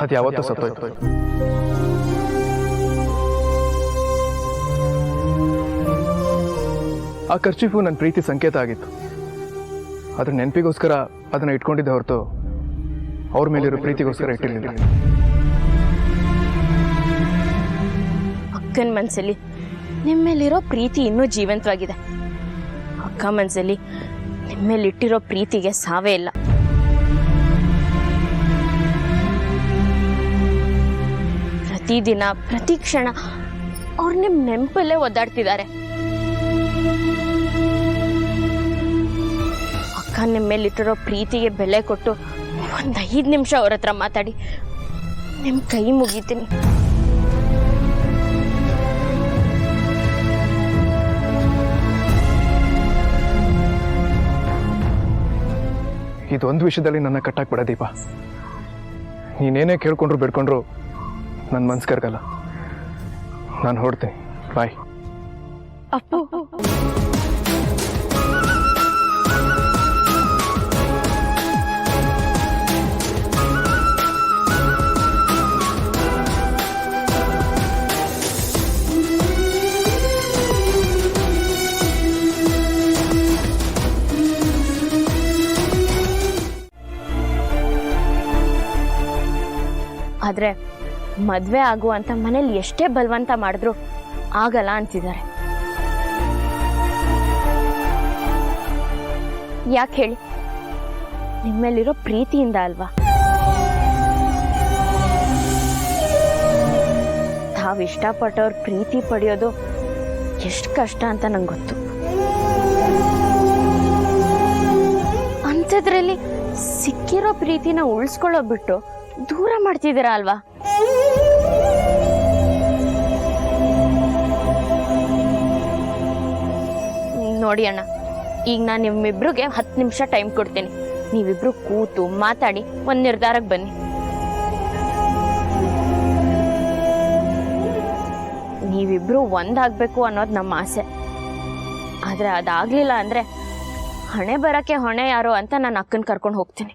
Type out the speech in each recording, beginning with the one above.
ಅದು ಯಾವತ್ತೂ ಸತ್ತೋಯ್ತು. ಆ ಖರ್ಚೀಫು ನನ್ನ ಪ್ರೀತಿ ಸಂಕೇತ ಆಗಿತ್ತು. ಅದ್ರ ನೆನಪಿಗೋಸ್ಕರ ಅದನ್ನ ಇಟ್ಕೊಂಡಿದ್ದೆ ಹೊರತು ಅವ್ರ ಮೇಲಿರೋ ಪ್ರೀತಿಗೋಸ್ಕರ ಇಟ್ಟಿರಲಿಲ್ಲ. ಅಕ್ಕನ ಮನಸ್ಸಲ್ಲಿ ನಿಮ್ಮ ಮೇಲಿರೋ ಪ್ರೀತಿ ಇನ್ನೂ ಜೀವಂತವಾಗಿದೆ. ಅಕ್ಕ ಮನಸ್ಸಲ್ಲಿ ನಿಮ್ಮ ಮೇಲಿಟ್ಟಿರೋ ಪ್ರೀತಿಗೆ ಸಾವೇ ಇಲ್ಲ. ಪ್ರತಿದಿನ ಪ್ರತಿ ಕ್ಷಣ ಅವ್ರು ನಿಮ್ಮ ನೆನಪಲ್ಲೇ ಒದ್ದಾಡ್ತಿದ್ದಾರೆ. ಅಕ್ಕ ನಿಮ್ಮ ಮೇಲಿಟ್ಟಿರೋ ಪ್ರೀತಿಗೆ ಬೆಲೆ ಕೊಟ್ಟು ಒಂದು 5 ನಿಮಿಷ ಅವ್ರ ಹತ್ರ ಮಾತಾಡಿ ನಿಮ್ಮ ಕೈ ಮುಗಿತೀನಿ. ಇದೊಂದು ವಿಷಯದಲ್ಲಿ ನನ್ನ ಕಟ್ಟಾಕ್ಬೇಡ ದೀಪ. ನೀನೇನೇ ಕೇಳ್ಕೊಂಡ್ರು ಬಿಡ್ಕೊಂಡ್ರು ನನ್ನ ಮನ್ಸು ಕರ್ಗಲ್ಲ. ನಾನು ಹೊರಡ್ತೀನಿ. ಬಾಯ್. ಅಪ್ಪು, ಆದ್ರೆ ಮದ್ವೆ ಆಗುವಂತ ಮನೇಲಿ ಎಷ್ಟೇ ಬಲವಂತ ಮಾಡಿದ್ರು ಆಗಲ್ಲ ಅಂತಿದ್ದಾರೆ. ಯಾಕೆ ಹೇಳಿ? ನಿಮ್ಮೇಲಿರೋ ಪ್ರೀತಿಯಿಂದ ಅಲ್ವಾ? ತಾವು ಇಷ್ಟಪಟ್ಟವ್ರ ಪ್ರೀತಿ ಪಡೆಯೋದು ಎಷ್ಟು ಕಷ್ಟ ಅಂತ ನಂಗೆ ಗೊತ್ತು. ಅಂಥದ್ರಲ್ಲಿ ಸಿಕ್ಕಿರೋ ಪ್ರೀತಿನ ಉಳಿಸ್ಕೊಳ್ಳೋ ಬಿಟ್ಟು ದೂರ ಮಾಡ್ತಿದ್ದೀರಾ ಅಲ್ವಾ? ನೋಡಿ ಅಣ್ಣ, ಈಗ ನಾನು ನಿಮ್ಮಿಬ್ರಿಗೆ 10 ನಿಮಿಷ ಟೈಮ್ ಕೊಡ್ತೀನಿ. ನೀವಿಬ್ರು ಕೂತು ಮಾತಾಡಿ ಒಂದು ನಿರ್ಧಾರಕ್ಕೆ ಬನ್ನಿ. ನೀವಿಬ್ರು ಒಂದಾಗಬೇಕು ಅನ್ನೋದು ನಮ್ಮ ಆಸೆ. ಆದರೆ ಅದಾಗಲಿಲ್ಲ ಅಂದರೆ ಹಣೆ ಬರೋಕ್ಕೆ ಹೊಣೆ ಯಾರು ಅಂತ ನಾನು ಅಕ್ಕನ ಕರ್ಕೊಂಡು ಹೋಗ್ತೀನಿ.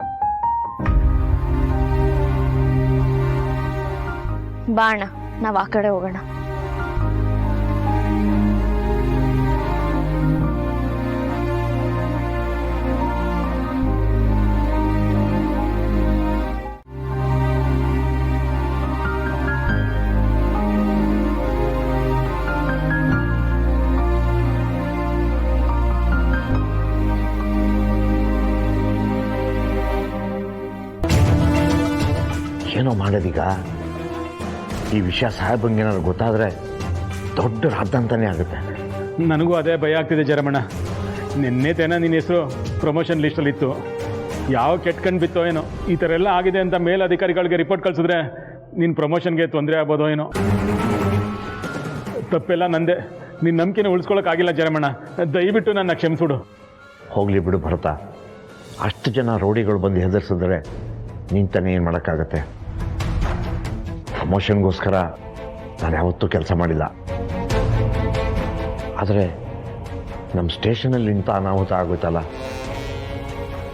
ಬಾ ಅಣ್ಣ, ನಾವು ಆ ಕಡೆ ಹೋಗೋಣ. ಏನೋ ಮಾಡೋದೀಗ? ಈ ವಿಷಯ ಸಾಹೇಬಂಗೆ ಏನಾದ್ರು ಗೊತ್ತಾದರೆ ದೊಡ್ಡ ರಾದ್ದಂತಾನೆ ಆಗುತ್ತೆ. ನನಗೂ ಅದೇ ಭಯ ಆಗ್ತಿದೆ ಜರಮಣ್ಣ. ನಿನ್ನೆ ತೇನ ನಿನ್ನ ಹೆಸರು ಪ್ರಮೋಷನ್ ಲಿಸ್ಟಲ್ಲಿತ್ತು. ಯಾವ ಕೆಟ್ಕಂಡು ಬಿತ್ತೋ ಏನೋ, ಈ ಥರ ಎಲ್ಲ ಆಗಿದೆ ಅಂತ ಮೇಲಧಿಕಾರಿಗಳಿಗೆ ರಿಪೋರ್ಟ್ ಕಳಿಸಿದ್ರೆ ನಿನ್ನ ಪ್ರಮೋಷನ್ಗೆ ತೊಂದರೆ ಆಗ್ಬೋದೋ ಏನೋ. ತಪ್ಪೆಲ್ಲ ನಂದೆ. ನಿನ್ನ ನಂಬಿಕೆನ ಉಳಿಸ್ಕೊಳ್ಳೋಕ್ಕಾಗಿಲ್ಲ ಜರಮಣ್ಣ. ದಯವಿಟ್ಟು ನನ್ನ ಕ್ಷಮಿಸ್ಬಿಡು. ಹೋಗಲಿ ಬಿಡು ಭರತ. ಅಷ್ಟು ಜನ ರೌಡಿಗಳು ಬಂದು ಹೆದರ್ಸಿದ್ರೆ ನಿಂತಾನೆ ಏನು ಮಾಡೋಕ್ಕಾಗತ್ತೆ? ಪ್ರಮೋಷನ್ಗೋಸ್ಕರ ನಾನು ಯಾವತ್ತೂ ಕೆಲಸ ಮಾಡಿಲ್ಲ. ಆದರೆ ನಮ್ಮ ಸ್ಟೇಷನಲ್ಲಿ ಇಂಥ ಅನಾಹುತ ಆಗೋಯ್ತಲ್ಲ,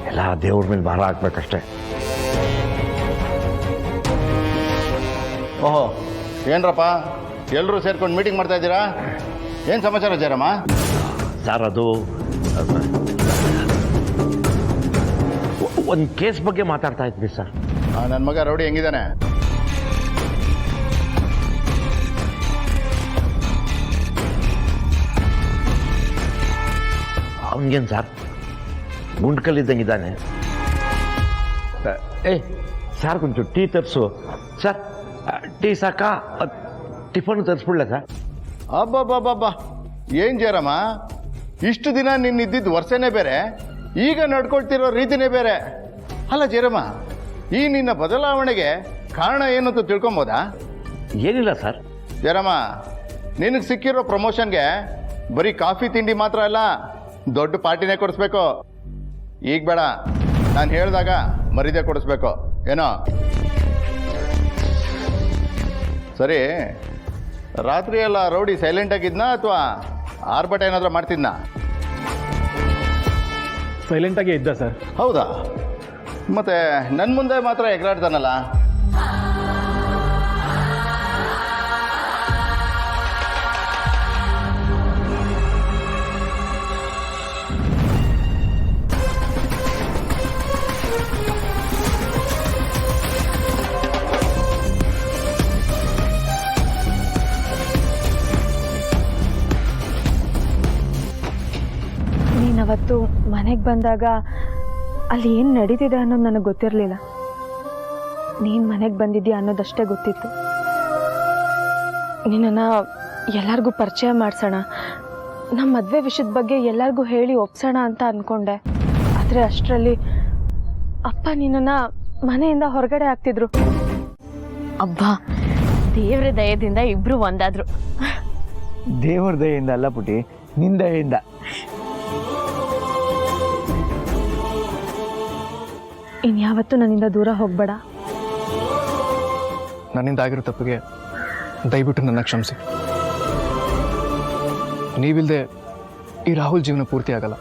ಎಲ್ಲ ದೇವ್ರ ಮೇಲೆ ಭಾರ ಹಾಕ್ಬೇಕಷ್ಟೆ. ಓಹೋ, ಏನ್ರಪ್ಪ ಎಲ್ಲರೂ ಸೇರ್ಕೊಂಡು ಮೀಟಿಂಗ್ ಮಾಡ್ತಾ ಇದ್ದೀರಾ? ಏನು ಸಮಾಚಾರ ಜಯರಾಮ? ಸರ್, ಅದು ಒಂದು ಕೇಸ್ ಬಗ್ಗೆ ಮಾತಾಡ್ತಾ ಇದ್ವಿ ಸರ್. ನನ್ನ ಮಗ ರೌಡಿ ಹೆಂಗಿದ್ದಾನೆ? ಅವನಿಗೇನು ಸರ್, ಗುಂಡ್ಕಲ್ಲಿದ್ದಂಗಿದ್ದಾನೆ. ಸರ್ ಕೊಂಚ ಟೀ ತರಿಸು ಸರ್. ಟೀ ಸಾಕಾ? ಟಿಫನ್ ತರಿಸ್ಬಿಡ್ಲ ಸರ್? ಅಬ್ಬಬ್ಬಬ್ಬಬ್ಬ, ಏನು ಜಯರಾಮ, ಇಷ್ಟು ದಿನ ನಿನ್ನಿದ್ದಿದ್ದು ವರ್ಷನೇ ಬೇರೆ, ಈಗ ನಡ್ಕೊಳ್ತಿರೋ ರೀತಿನೇ ಬೇರೆ. ಅಲ್ಲ ಜಯರಾಮ, ಈ ನಿನ್ನ ಬದಲಾವಣೆಗೆ ಕಾರಣ ಏನು ಅಂತ ತಿಳ್ಕೊಬೋದಾ? ಏನಿಲ್ಲ ಸರ್. ಜಯರಾಮ, ನಿನಗೆ ಸಿಕ್ಕಿರೋ ಪ್ರಮೋಷನ್ಗೆ ಬರೀ ಕಾಫಿ ತಿಂಡಿ ಮಾತ್ರ ಅಲ್ಲ, ದೊಡ್ಡ ಪಾರ್ಟಿನೇ ಕೊಡಿಸ್ಬೇಕು. ಈಗ ಬೇಡ, ನಾನು ಹೇಳಿದಾಗ ಮರ್ಯಾದೆ ಕೊಡಿಸ್ಬೇಕು ಏನೋ. ಸರಿ, ರಾತ್ರಿ ಎಲ್ಲ ರೌಡಿ ಸೈಲೆಂಟ್ ಆಗಿದ್ನಾ ಅಥವಾ ಆರ್ಭಟ ಏನಾದರೂ ಮಾಡ್ತಿದ್ನಾ? ಸೈಲೆಂಟಾಗೇ ಇದ್ದ ಸರ್. ಹೌದಾ? ಮತ್ತೆ ನನ್ನ ಮುಂದೆ ಮಾತ್ರ ಎಗರಾಡ್ತಾನಲ್ಲ? ಮನೆಗೆ ಬಂದಾಗ ಅಲ್ಲಿ ಏನು ನಡೀತಿದೆ ಅನ್ನೋದು ನನಗೆ ಗೊತ್ತಿರಲಿಲ್ಲ. ನೀನು ಮನೆಗೆ ಬಂದಿದ್ದೀಯ ಅನ್ನೋದಷ್ಟೇ ಗೊತ್ತಿತ್ತು. ನಿನ್ನನ್ನು ಎಲ್ಲರಿಗೂ ಪರಿಚಯ ಮಾಡಿಸೋಣ, ನಮ್ಮ ಮದುವೆ ವಿಷಯದ ಬಗ್ಗೆ ಎಲ್ಲರಿಗೂ ಹೇಳಿ ಒಪ್ಸೋಣ ಅಂತ ಅಂದ್ಕೊಂಡೆ. ಆದರೆ ಅಷ್ಟರಲ್ಲಿ ಅಪ್ಪ ನಿನ್ನನ್ನು ಮನೆಯಿಂದ ಹೊರಗಡೆ ಹಾಕ್ತಿದ್ರು. ಅಬ್ಬಾ, ದೇವ್ರ ದಯದಿಂದ ಇಬ್ರು ಒಂದಾದ್ರು. ದೇವರ ದಯೆಯಿಂದ ಅಲ್ಲ ಪುಟಿ, ನಿನ್ನ ದಯೆಯಿಂದ. ಇನ್ಯಾವತ್ತೂ ನನ್ನಿಂದ ದೂರ ಹೋಗಬೇಡ. ನನ್ನಿಂದ ಆಗಿರೋ ತಪ್ಪಿಗೆ ದಯವಿಟ್ಟು ನನ್ನ ಕ್ಷಮಿಸಿ. ನೀವಿಲ್ಲದೆ ಈ ರಾಹುಲ್ ಜೀವನ ಪೂರ್ತಿ ಆಗಲ್ಲ.